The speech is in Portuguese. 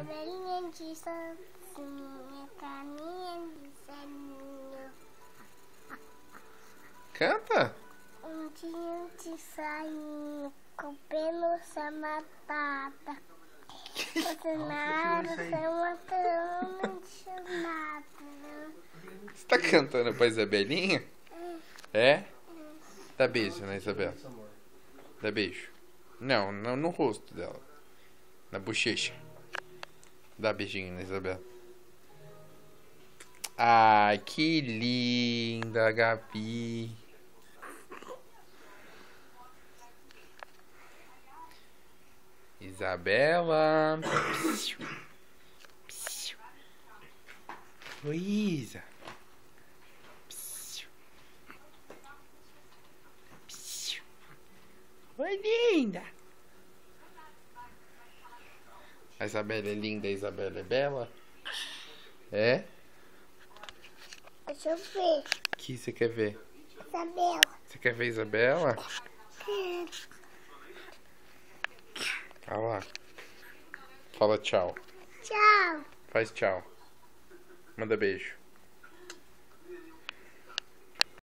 Belinha de Santinha, caminha de Zelinho. Canta. Um dia de sainho, com pelo sem batata. Cozinhado sem uma trama de chamada. Você tá cantando pra Isabelinha? É? Dá beijo na Isabela. Dá beijo. Não, no rosto dela. Na bochecha. Dá beijinho na Isabela. Ai, que linda, Gabi. Isabela. Oi, Isa. Oi, linda. A Isabela é linda, a Isabela é bela? É? Deixa eu ver. O que você quer ver? Isabela. Você quer ver a Isabela? Olha lá. Fala tchau. Tchau. Faz tchau. Manda beijo.